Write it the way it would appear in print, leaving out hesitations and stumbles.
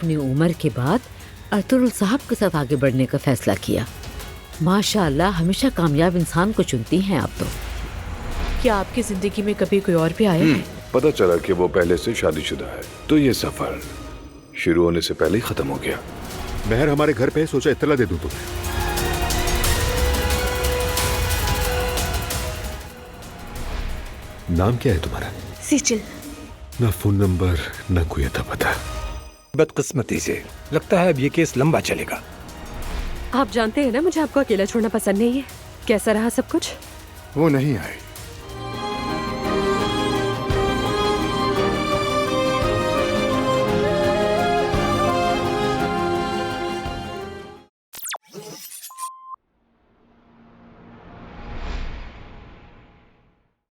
अपनी उम्र के बाद अतुल साहब के साथ आगे बढ़ने का फैसला किया। माशाअल्लाह, हमेशा कामयाब इंसान को चुनती हैं आप तो। क्या आपकी जिंदगी में कभी कोई और भी आया है? पता चला कि वो पहले से शादीशुदा है, तो ये सफर शुरू होने से पहले ही खत्म हो गया। महर हमारे घर पे है, सोचा इत्तला दे दूं तुम्हें। नाम क्या है तुम्हारा? सीचिल। ना फोन नंबर, ना कोई अता पता। बदकिस्मती से लगता है अब ये केस लंबा चलेगा। आप जानते हैं ना मुझे आपको अकेला छोड़ना पसंद नहीं है। कैसा रहा सब कुछ? वो नहीं आई।